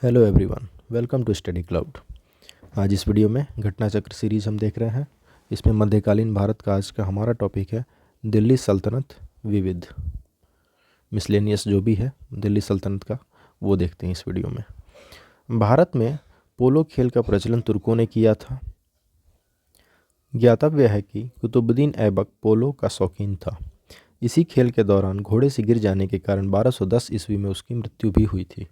Hello everyone, welcome to study cloud. आज इस video में घटना चक्र सीरीज हम देख रहे हैं। इसमें मध्यकालीन भारत का आज का हमारा टॉपिक है दिल्ली सल्तनत विविध। मिसलेनियस जो भी है दिल्ली सल्तनत का वो देखते हैं इस वीडियो में। भारत में पोलो खेल का प्रचलन तुर्कों ने किया था। ज्ञातव्य है कि कुतुबुद्दीन ऐबक पोलो का शौकीन था। इसी खेल के दौरान घोड़े से गिर जाने के कारण 1210 ईस्वी में उसकी मृत्यु भी हुई थी।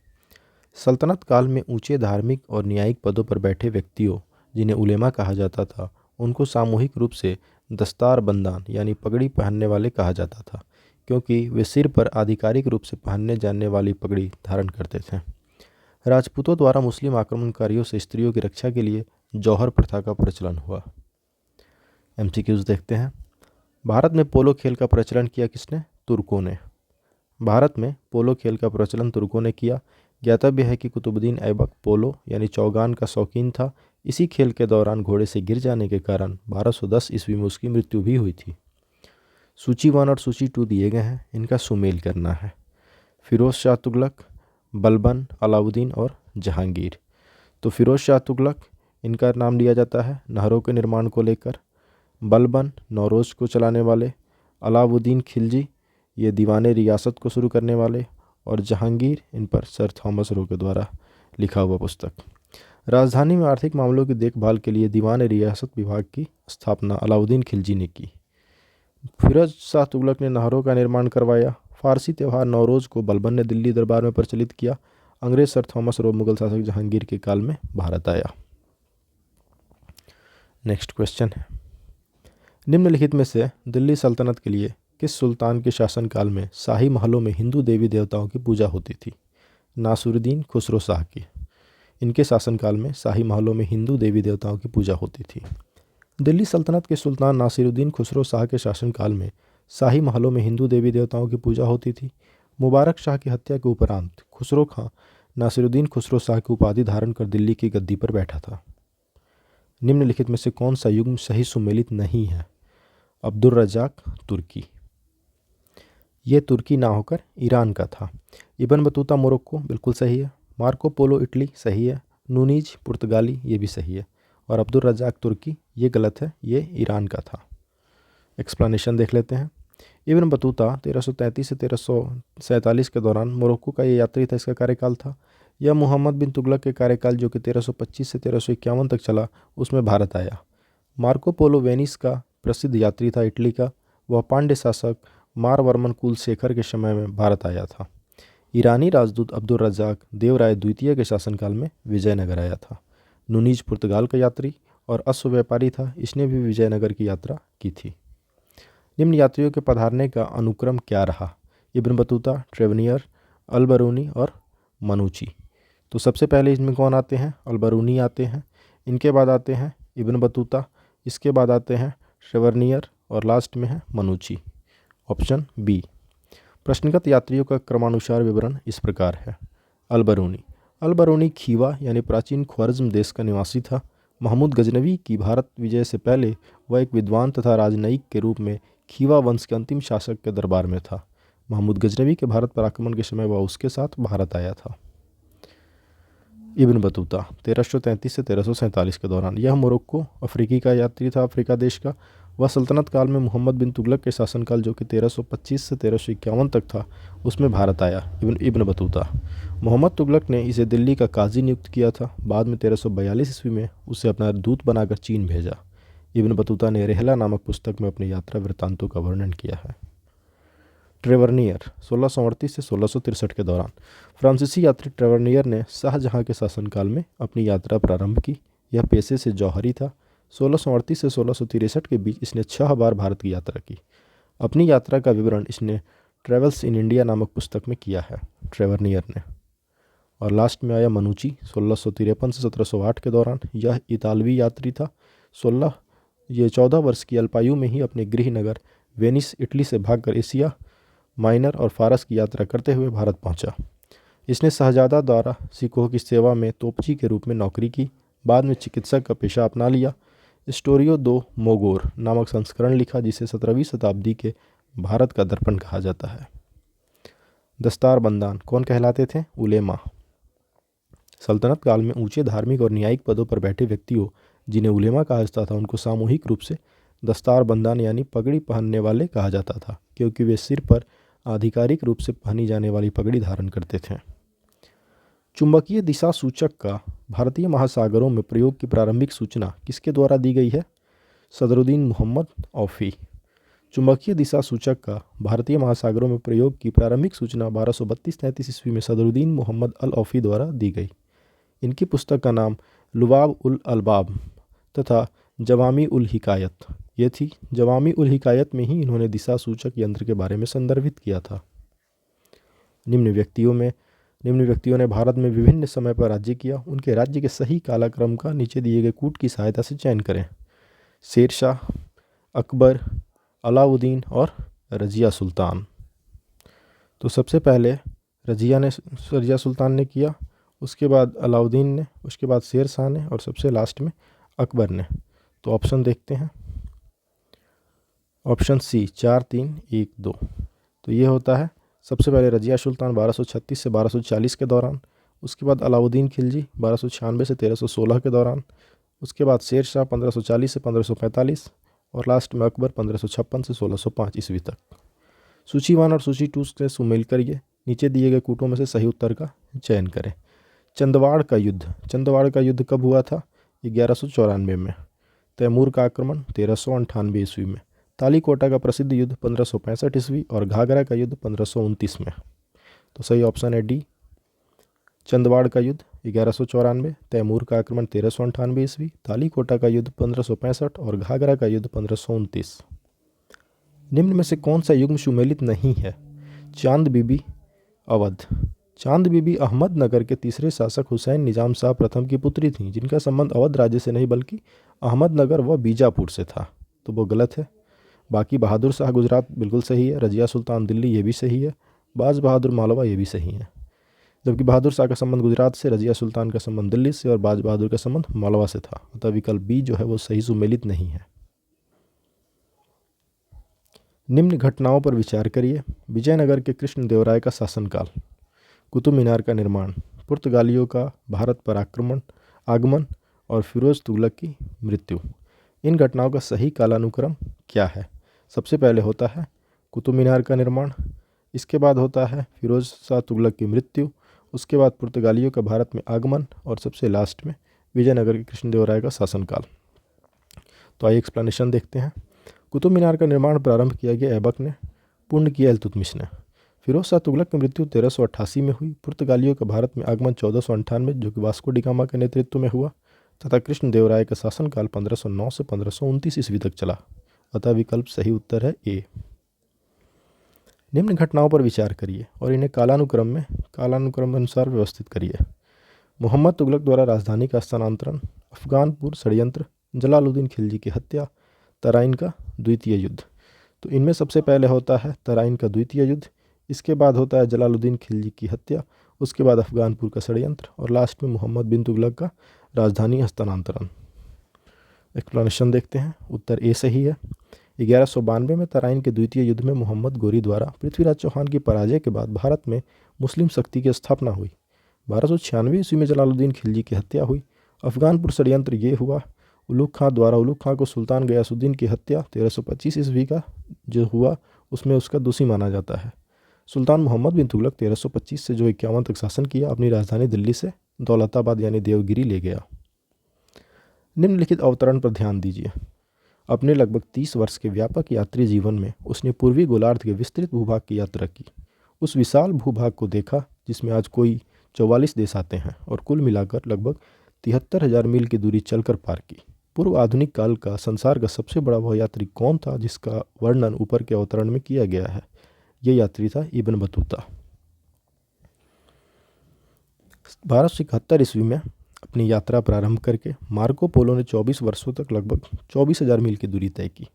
सल्तनत काल में ऊंचे धार्मिक और न्यायिक पदों पर बैठे व्यक्तियों, जिन्हें उलेमा कहा जाता था, उनको सामूहिक रूप से दस्तार बंदान यानी पगड़ी पहनने वाले कहा जाता था, क्योंकि वे सिर पर आधिकारिक रूप से पहनने जाने वाली पगड़ी धारण करते थे। राजपूतों द्वारा मुस्लिम आक्रमणकारियों से स्त्रियों की रक्षा के लिए जौहर प्रथा का प्रचलन हुआ। एमसीक्यूज देखते हैं। भारत में पोलो खेल का प्रचलन किया किसने? तुर्कों ने। भारत में पोलो खेल का प्रचलन तुर्कों ने किया। ज्ञातव्य है कि कुतुबुद्दीन ऐबक पोलो यानी चौगान का शौकीन था। इसी खेल के दौरान घोड़े से गिर जाने के कारण 1210 ईस्वी में उसकी मृत्यु भी हुई थी। सूची 1 और सूची 2 दिए गए हैं, इनका सुमेल करना है। फिरोज शाह तुगलक, बलबन, अलाउद्दीन और जहांगीर। तो फिरोज शाह तुगलक, इनका नाम लिया जाता है नहरों के निर्माण को लेकर। बलबन नौरोज को चलाने वाले। अलाउद्दीन खिलजी, ये दीवाने रियासत को शुरू करने वाले। और जहांगीर, इन पर सर थॉमस रो के द्वारा लिखा हुआ पुस्तक। राजधानी में आर्थिक मामलों की देखभाल के लिए दीवान रियासत विभाग की स्थापना अलाउद्दीन खिलजी ने की। फिरोज शाह तुगलक ने नहरों का निर्माण करवाया। फारसी त्यौहार नौरोज को बलबन ने दिल्ली दरबार में प्रचलित किया। अंग्रेज सर थॉमस रो मुगल शासक जहांगीर के काल में भारत आया। नेक्स्ट क्वेश्चन है, निम्नलिखित में से दिल्ली सल्तनत के लिए किस सुल्तान के शासनकाल में शाही महलों में हिंदू देवी देवताओं की पूजा होती थी? नासिरुद्दीन खुसरो शाह की। इनके शासनकाल में शाही महलों में हिंदू देवी देवताओं की पूजा होती थी। दिल्ली सल्तनत के सुल्तान नासिरुद्दीन खुसरो शाह के शासनकाल में शाही महलों में हिंदू देवी देवताओं की पूजा होती थी। मुबारक शाह की हत्या के उपरांत खुसरो खां नासिरुद्दीन खुसरो शाह की उपाधि धारण कर दिल्ली की गद्दी पर बैठा था। निम्नलिखित में से कौन सा युग्म सही सुमेलित नहीं है? अब्दुल रज़ाक तुर्की, ये तुर्की ना होकर ईरान का था। इब्न बतूता मोरक्को, बिल्कुल सही है। मार्को पोलो इटली, सही है। नूनीज पुर्तगाली, ये भी सही है। और अब्दुल रज़ाक तुर्की, ये गलत है, ये ईरान का था। एक्सप्लेनेशन देख लेते हैं। इब्न बतूता 1333 से 1347 के दौरान मोरक्को का ये यात्री था। इसका कार्यकाल था। यह मोहम्मद बिन तुगलक के कार्यकाल जो कि 1325 से 1351 तक चला, उसमें भारत आया। मार्को पोलो वेनिस का प्रसिद्ध यात्री था, इटली का। वह पांड्य शासक मारवर्मन कुलशेखर के समय में भारत आया था। ईरानी राजदूत अब्दुल रज़ाक देवराय द्वितीय के शासनकाल में विजयनगर आया था। नूनीज पुर्तगाल का यात्री और अश्व व्यापारी था, इसने भी विजयनगर की यात्रा की थी। निम्न यात्रियों के पधारने का अनुक्रम क्या रहा? इब्न बतूता, ट्रेवनियर, अलबरूनी और मनुची। तो सबसे पहले इसमें कौन आते हैं? अलबरूनी आते हैं। इनके बाद आते हैं इब्न बतूता, इसके बाद आते हैं ट्रेवनियर और लास्ट में है मनुची। Option B. प्रश्नगत यात्रियों का क्रमानुसार विवरण इस प्रकार है। अलबरूनी खीवा यानी प्राचीन ख्वारिज़्म देश का निवासी था। महमूद गजनवी की भारत विजय से पहले वह एक विद्वान तथा राजनयिक के रूप में खीवा वंश के अंतिम शासक के दरबार में था। महमूद गजनवी के भारत पर आक्रमण के समय वह उसके साथ भारत आया था। इब्न बतूता 1333 से 1347 के दौरान, यह मोरक्को अफ्रीकी का यात्री था, अफ्रीका देश का। वह सल्तनत काल में मोहम्मद बिन तुगलक के शासनकाल जो कि 1325 से 1351 तक था, उसमें भारत आया। इब्न बतूता, मोहम्मद तुगलक ने इसे दिल्ली का काजी नियुक्त किया था। बाद में 1342 ईस्वी में उसे अपना दूत बनाकर चीन भेजा। इब्न बतूता ने रेहला नामक पुस्तक में अपनी यात्रा वृत्तांतों का वर्णन किया है। ट्रेवरनियर 1638 से 1663 के दौरान, फ्रांसीसी यात्री ट्रेवरनियर ने शाहजहां के शासनकाल में अपनी यात्रा प्रारंभ की। यह पेशे से जौहरी था। 1638 से 1663 के बीच इसने 6 बार भारत की यात्रा की। अपनी यात्रा का विवरण इसने ट्रेवल्स इन इंडिया नामक पुस्तक में किया है, ट्रेवरनियर ने। और लास्ट में आया मनुची 1653 से 1708 के दौरान। यह इतालवी यात्री था। 14 वर्ष की अल्पायु में ही अपने गृह नगर वेनिस इटली से भागकर एशिया माइनर और फारस की यात्रा करते हुए भारत पहुंचा। इसने शहजादा द्वारा सिखों की सेवा में तोपची के रूप में नौकरी की। बाद में चिकित्सक का पेशा अपना लिया। स्टोरियो दो मोगोर नामक संस्करण लिखा, जिसे 17वीं शताब्दी के भारत का दर्पण कहा जाता है। दस्तार बंदान कौन कहलाते थे? उलेमा। सल्तनत काल में ऊंचे धार्मिक और न्यायिक पदों पर बैठे व्यक्तियों, जिन्हें उलेमा कहा जाता था, उनको सामूहिक रूप से दस्तार बंदान यानी पगड़ी पहनने वाले कहा जाता था, क्योंकि वे सिर पर आधिकारिक रूप से पहनी जाने वाली पगड़ी धारण करते थे। चुंबकीय दिशा सूचक का भारतीय महासागरों में प्रयोग की प्रारंभिक सूचना किसके द्वारा दी गई है? सदरुद्दीन मोहम्मद औफी। चुंबकीय दिशा सूचक का भारतीय महासागरों में प्रयोग की प्रारंभिक सूचना 1232-33 ईस्वी में सदरुद्दीन मोहम्मद अल औफी द्वारा दी गई। इनकी पुस्तक का नाम लुबाब उल अलबाब तथा जवामी उल हिकायत ये थी। जवामी उल हिकायत में ही इन्होंने दिशा सूचक यंत्र के बारे में संदर्भित किया था। निम्न व्यक्तियों ने भारत में विभिन्न समय पर राज्य किया। उनके राज्य के सही कालक्रम का नीचे दिए गए कूट की सहायता से चयन करें। शेरशाह, अकबर, अलाउद्दीन और रजिया सुल्तान। तो सबसे पहले रजिया सुल्तान ने किया, उसके बाद अलाउद्दीन ने, उसके बाद शेर शाह ने और सबसे लास्ट में अकबर ने। तो ऑप्शन देखते हैं। Option C 4, 3, 1, 2। तो ये होता है सबसे पहले रजिया सुल्तान 1236 से 1240 के दौरान, उसके बाद अलाउद्दीन खिलजी 1296 से 1316 के दौरान, उसके बाद शेर शाह 1540 से 1545 और लास्ट में अकबर 1556 से 1605 ईस्वी तक। सूची 1 और सूची 2 से सुमेल करिए। नीचे दिए गए कूटों में से सही उत्तर का चयन करें। चंदवाड़ का युद्ध कब हुआ था? 1194 में। तैमूर का आक्रमण 1398 ईस्वी में। तालीकोटा का प्रसिद्ध युद्ध 1565 ईस्वी और घाघरा का युद्ध 1529 में। तो सही ऑप्शन है डी। चंदवाड़ का युद्ध 1194, तैमूर का आक्रमण 1398 ईस्वी, तालीकोटा का युद्ध 1565 और घाघरा का युद्ध 1529। निम्न में से कौन सा युग्म सुमेलित नहीं है? चांद बीबी, अवध। चांद बीबी अहमदनगर के तीसरे शासक हुसैन निजाम शाह प्रथम की पुत्री थीं, जिनका संबंध अवध राज्य से नहीं बल्कि अहमदनगर व बीजापुर से था। तो वो गलत है। बाकी बहादुर शाह गुजरात बिल्कुल सही है। रजिया सुल्तान दिल्ली ये भी सही है। बाज बहादुर मालवा ये भी सही है। जबकि बहादुर शाह का संबंध गुजरात से, रजिया सुल्तान का संबंध दिल्ली से और बाज बहादुर का संबंध मालवा से था। अतः विकल्प बी जो है वो सही सुमेलित नहीं है। निम्न घटनाओं पर विचार करिए। विजयनगर के कृष्णदेवराय का शासनकाल, कुतुब मीनार का निर्माण, पुर्तगालियों का भारत पर आगमन और फिरोज तुगलक की मृत्यु। इन घटनाओं का सही कालानुक्रम क्या है? सबसे पहले होता है कुतुब मीनार का निर्माण, इसके बाद होता है फिरोज शाह तुगलक की मृत्यु, उसके बाद पुर्तगालियों का भारत में आगमन और सबसे लास्ट में विजयनगर के कृष्णदेवराय का शासनकाल। तो आइए एक्सप्लेनेशन देखते हैं। कुतुब मीनार का निर्माण प्रारंभ किया गया ऐबक ने, पूर्ण किया इल्तुतमिश ने। फिरोज शाह तुगलक की मृत्यु 1388 में हुई। पुर्तगालियों का भारत में आगमन 1498 जो कि वास्को डी गामा के नेतृत्व में हुआ तथा कृष्णदेवराय का शासनकाल 1509 से 1529 ईस्वी तक चला। अतः विकल्प सही उत्तर है ए। निम्न घटनाओं पर विचार करिए और इन्हें कालानुक्रम अनुसार व्यवस्थित करिए। मोहम्मद तुगलक द्वारा राजधानी का स्थानांतरण, अफगानपुर षड्यंत्र, जलालुद्दीन खिलजी की हत्या, तराइन का द्वितीय युद्ध। तो इनमें सबसे पहले होता है तराइन का द्वितीय युद्ध, इसके बाद होता है जलालुद्दीन खिलजी की हत्या, उसके बाद अफगानपुर का षड्यंत्र और लास्ट में मोहम्मद बिन तुगलक का राजधानी हस्तांतरण। एक्सप्लेनेशन देखते हैं। उत्तर ए सही है। 1192 में तराइन के द्वितीय युद्ध में मोहम्मद गोरी द्वारा पृथ्वीराज चौहान की पराजय के बाद भारत में मुस्लिम शक्ति की स्थापना हुई। 1296 ईस्वी में जलालुद्दीन खिलजी की हत्या हुई। अफगानपुर षड्यंत्र ये हुआ। उलुग खां द्वारा उलुग खां को सुल्तान गयासुद्दीन की हत्या 1325 ईस्वी का जो हुआ उसमें उसका दोषी माना जाता है। सुल्तान मोहम्मद बिन तुगलक 1325 से जो 51 तक शासन किया, अपनी राजधानी दिल्ली से दौलताबाद यानी देवगिरी ले गया। निम्नलिखित अवतरण पर ध्यान दीजिए। अपने लगभग 30 वर्ष के व्यापक यात्री जीवन में उसने पूर्वी गोलार्ध के विस्तृत भूभाग की यात्रा की। उस विशाल भूभाग को देखा जिसमें आज कोई 44 देश आते हैं और कुल मिलाकर लगभग 73,000 मील की दूरी चलकर पार की। पूर्व आधुनिक काल का संसार का सबसे बड़ा वह यात्री कौन था जिसका वर्णन ऊपर के अवतरण में किया गया है? ये यात्री था इब्न बतूता। 1271 ईस्वी में अपनी यात्रा प्रारंभ करके मार्को पोलो ने 24 वर्षों तक लगभग 24,000 मील की दूरी तय की।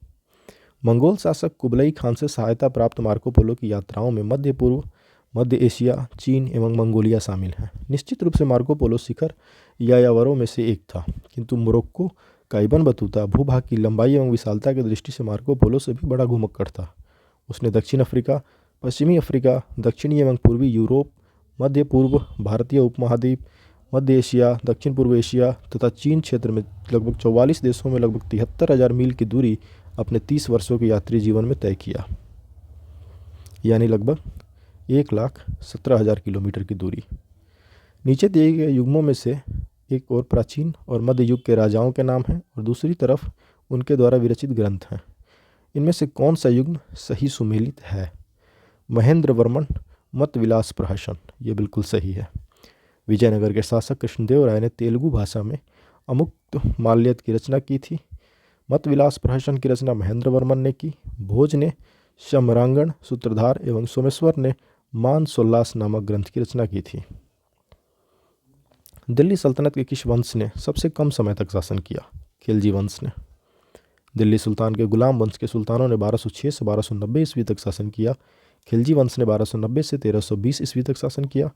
मंगोल शासक कुबलई खान से सहायता प्राप्त मार्को पोलो की यात्राओं में मध्य पूर्व, मध्य एशिया, चीन एवं मंगोलिया शामिल हैं। निश्चित रूप से मार्को पोलो शिखर यायावरों में से एक था, किंतु मोरक्को का इब्न बतूता भूभाग की लंबाई एवं विशालता की दृष्टि से मार्को पोलो से भी बड़ा घुमक्कड़ था। उसने दक्षिण अफ्रीका, पश्चिमी अफ्रीका, दक्षिणी एवं पूर्वी यूरोप, मध्य पूर्व, भारतीय उपमहाद्वीप, मध्य एशिया, दक्षिण पूर्व एशिया तथा चीन क्षेत्र में लगभग 44 देशों में लगभग 73,000 मील की दूरी अपने 30 वर्षों के यात्री जीवन में तय किया, यानी लगभग 1,17,000 किलोमीटर की दूरी। नीचे दिए गए युग्मों में से एक और प्राचीन और मध्य युग के राजाओं के नाम हैं और दूसरी तरफ उनके द्वारा विरचित ग्रंथ हैं। इनमें से कौन सा युग्म सही सुमेलित है? महेंद्र वर्मन मत विलास प्रहसन, ये बिल्कुल सही है। विजयनगर के शासक कृष्णदेव राय ने तेलुगु भाषा में अमुक्त माल्यद की रचना की थी। मत विलास प्रहसन की रचना महेंद्र वर्मन ने की। भोज ने शमरांगण, सूत्रधार एवं सोमेश्वर ने मान सोल्लास नामक ग्रंथ की रचना की थी। दिल्ली सल्तनत के किस वंश ने सबसे कम समय तक शासन किया? खिलजी वंश ने। दिल्ली सुल्तान के गुलाम वंश के सुल्तानों ने 1206 से 1290 ईस्वी तक शासन किया। खिलजी वंश ने 1290 से 1320 ईस्वी तक शासन किया।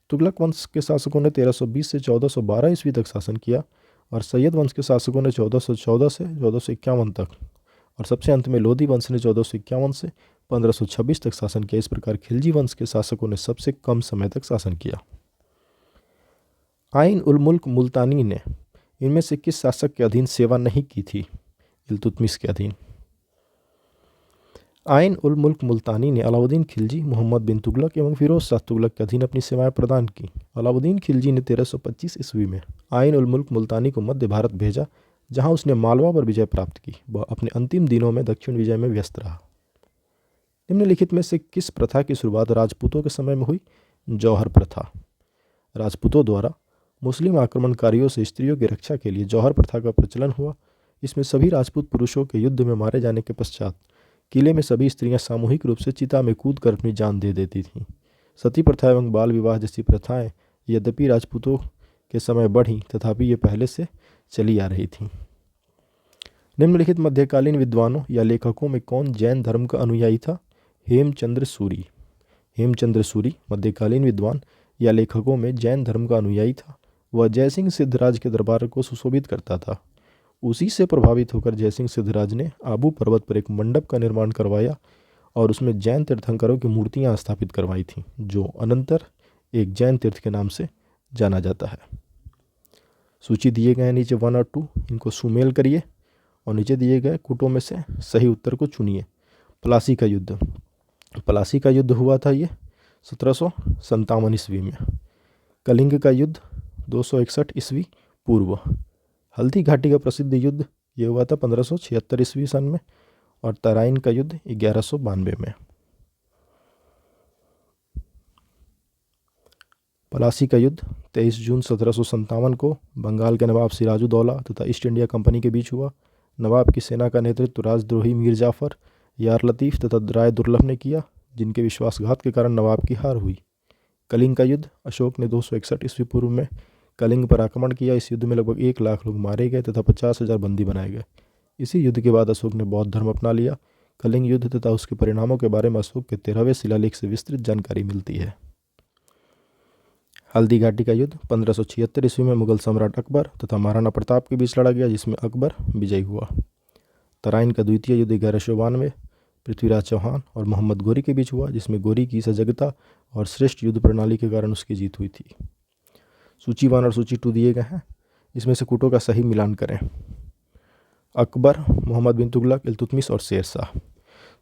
तुगलक वंश के शासकों ने 1320 से 1412 ईस्वी तक शासन किया और सैयद वंश के शासकों ने 1414 से 1451 तक, और सबसे अंत में लोधी वंश ने 1451 से 1526 तक शासन किया। इस प्रकार खिलजी वंश के शासकों ने सबसे कम समय तक शासन किया। आइन उल मुल्क मुल्तानी ने इनमें से किस शासक के अधीन सेवा नहीं की थी? इल्तुतमिश के अधीन। आइन उल मुल्क मुल्तानी ने अलाउद्दीन खिलजी, मोहम्मद बिन तुगलक एवं फिरोज शाह तुगलक के अधीन अपनी सेवाएं प्रदान की। अलाउद्दीन खिलजी ने 1325 ईस्वी में आइन उल मुल्क मुल्तानी को मध्य भारत भेजा, जहां उसने मालवा पर विजय प्राप्त की। वह अपने अंतिम दिनों में दक्षिण विजय में व्यस्त रहा। निम्नलिखित में से किस प्रथा की शुरुआत राजपूतों के समय में हुई? जौहर प्रथा। राजपूतों द्वारा मुस्लिम आक्रमणकारियों से स्त्रियों की रक्षा के लिए जौहर प्रथा का प्रचलन हुआ। इसमें सभी राजपूत पुरुषों के युद्ध में मारे जाने के पश्चात किले में सभी स्त्रियां सामूहिक रूप से चिता में कूदकर अपनी जान दे देती थीं। सती प्रथा एवं बाल विवाह जैसी प्रथाएं यद्यपि राजपूतों के समय बढ़ीं, तथापि ये पहले से चली आ रही थीं। निम्नलिखित मध्यकालीन विद्वानों या लेखकों में कौन जैन धर्म का अनुयायी था? हेमचंद्र सूरी। हेमचंद्र सूरी मध्यकालीन विद्वान या लेखकों में जैन धर्म का अनुयायी था। वह जयसिंह सिद्धराज के दरबार को सुशोभित करता था। उसी से प्रभावित होकर जयसिंह सिद्धराज ने आबू पर्वत पर एक मंडप का निर्माण करवाया और उसमें जैन तीर्थंकरों की मूर्तियां स्थापित करवाई थीं, जो अनंतर एक जैन तीर्थ के नाम से जाना जाता है। सूची दिए गए हैं नीचे 1 और 2, इनको सुमेल करिए और नीचे दिए गए कूटों में से सही उत्तर को चुनिए। प्लासी का युद्ध। प्लासी का युद्ध हुआ था ये 1757 ईस्वी में। कलिंग का युद्ध 261 ईस्वी पूर्व। हल्दी घाटी का प्रसिद्ध युद्ध ये हुआ था 1576 ईस्वी सन में, और तराइन का युद्ध 1192 में। प्लासी का युद्ध 23 जून 1757 को बंगाल के नवाब सिराजुद्दौला तथा ईस्ट इंडिया कंपनी के बीच हुआ। नवाब की सेना का नेतृत्व राजद्रोही मीर जाफर, यार लतीफ़ तथा राय दुर्लभ ने किया, जिनके विश्वासघात के कारण नवाब की हार हुई। कलिंग का युद्ध। अशोक ने 261 ईस्वी पूर्व में कलिंग पर आक्रमण किया। इस युद्ध में लगभग 1 लाख लोग मारे गए तथा 50,000 बंदी बनाए गए। इसी युद्ध के बाद अशोक ने बौद्ध धर्म अपना लिया। कलिंग युद्ध तथा उसके परिणामों के बारे में अशोक के 13वें शिलालेख से विस्तृत जानकारी मिलती है। हल्दी घाटी का युद्ध 1576 ईस्वी में मुगल सम्राट अकबर तथा महाराणा प्रताप के बीच लड़ा गया, जिसमें अकबर विजयी हुआ। तराइन का द्वितीय युद्ध 1192 पृथ्वीराज चौहान और मोहम्मद गोरी के बीच हुआ, जिसमें गोरी की सजगता और श्रेष्ठ युद्ध प्रणाली के कारण उसकी जीत हुई थी। सूची 1 और सूची 2 दिए गए हैं, इसमें से कूटों का सही मिलान करें। अकबर, मोहम्मद बिन तुगलक, इल्तुतमिश और शेर शाह।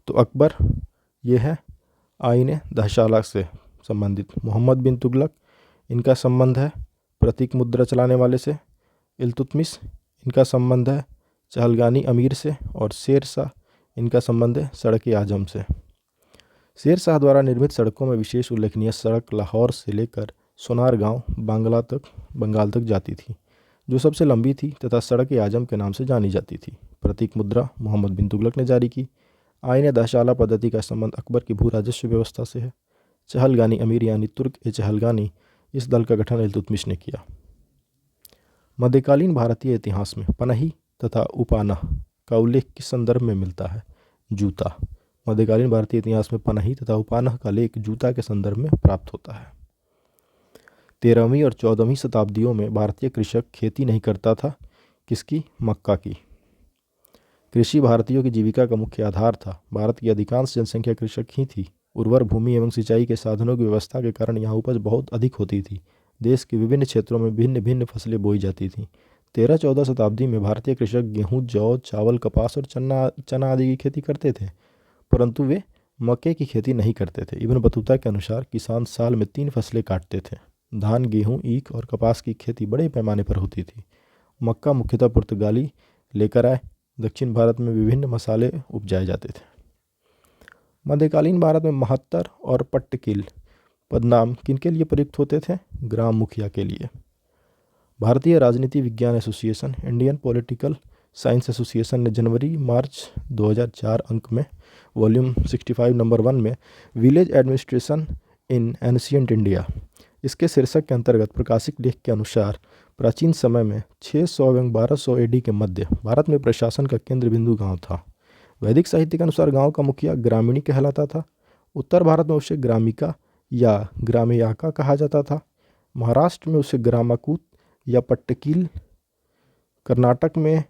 तो अकबर ये है आईने दहशाला से संबंधित। मोहम्मद बिन तुगलक इनका संबंध है प्रतीक मुद्रा चलाने वाले से। इल्तुतमिश इनका संबंध है चहलगानी अमीर से, और शेर शाह इनका संबंध है सड़क आजम से। शेर शाह द्वारा निर्मित सड़कों में विशेष उल्लेखनीय सड़क लाहौर से लेकर सोनारगांव बंगाल तक जाती थी, जो सबसे लंबी थी तथा सड़क आजम के नाम से जानी जाती थी। प्रतीक मुद्रा मोहम्मद बिन तुगलक ने जारी की। आईने दहशाला पद्धति का संबंध अकबर की भू राजस्व व्यवस्था से है। चहलगानी अमीर यानी तुर्क ए चहलगानी, इस दल का गठन इल्तुतमिश ने किया। मध्यकालीन भारतीय इतिहास में पनही तथा उपानह का उल्लेख किस संदर्भ में मिलता है? जूता। मध्यकालीन भारतीय इतिहास में पनही तथा उपानह का लेख जूता के संदर्भ में प्राप्त होता है। 13वीं और 14वीं शताब्दियों में भारतीय कृषक खेती नहीं करता था। किसकी? मक्का की। कृषि भारतीयों की जीविका का मुख्य आधार था। भारत की अधिकांश जनसंख्या कृषक ही थी। उर्वर भूमि एवं सिंचाई के साधनों की व्यवस्था के कारण यहाँ उपज बहुत अधिक होती थी। देश के विभिन्न क्षेत्रों में भिन्न भिन्न फसलें बोई जाती थीं। 13-14 शताब्दी में भारतीय कृषक गेहूँ, जौ, चावल, कपास और चना आदि की खेती करते थे, परंतु वे मक्के की खेती नहीं करते थे। इब्न बतूता के अनुसार किसान साल में 3 फसलें काटते थे। धान, गेहूँ, ईख और कपास की खेती बड़े पैमाने पर होती थी। मक्का मुख्यतः पुर्तगाली लेकर आए। दक्षिण भारत में विभिन्न मसाले उपजाए जाते थे। मध्यकालीन भारत में महत्तर और पट्टकील पदनाम किनके लिए प्रयुक्त होते थे? ग्राम मुखिया के लिए। भारतीय राजनीति विज्ञान association, Indian political science association ने जनवरी-मार्च 2004 अंक में वॉल्यूम 65 नंबर 1 में village administration in ancient India, इसके शीर्षक के अंतर्गत प्रकाशित लेख के अनुसार प्राचीन समय में 600 एवं 1200 एडी के मध्य भारत में प्रशासन का केंद्र बिंदु गांव था। वैदिक साहित्य के अनुसार गांव का मुखिया ग्रामीणी कहलाता था। उत्तर भारत में उसे ग्रामिका या ग्रामयाका कहा जाता था। महाराष्ट्र में उसे ग्रामाकूत या पट्टकील, कर्नाटक में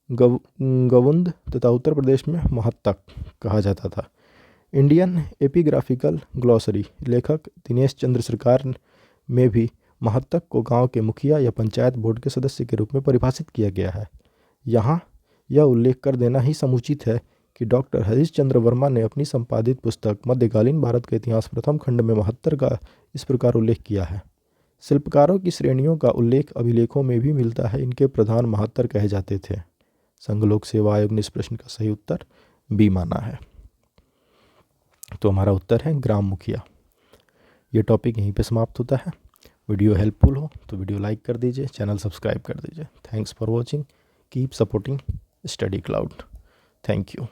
गवुंद तथा उत्तर प्रदेश में महत्तक कहा जाता था। इंडियन एपिग्राफिकल ग्लॉसरी लेखक दिनेश चंद्र सरकार में भी महत्तक को गांव के मुखिया या पंचायत बोर्ड के सदस्य के रूप में परिभाषित किया गया है। यहाँ यह उल्लेख कर देना ही समुचित है कि डॉक्टर हरीश चंद्र वर्मा ने अपनी संपादित पुस्तक मध्यकालीन भारत का इतिहास प्रथम खंड में महत्तर का इस प्रकार उल्लेख किया है। शिल्पकारों की श्रेणियों का उल्लेख अभिलेखों में भी मिलता है। इनके प्रधान महत्तर कहे जाते थे। संघ लोक सेवा आयोग ने इस प्रश्न का सही उत्तर बी माना है। तो हमारा उत्तर है ग्राम मुखिया। ये टॉपिक यहीं पे समाप्त होता है। वीडियो हेल्पफुल हो तो वीडियो लाइक कर दीजिए, चैनल सब्सक्राइब कर दीजिए। Thanks for watching, keep supporting study cloud. Thank you.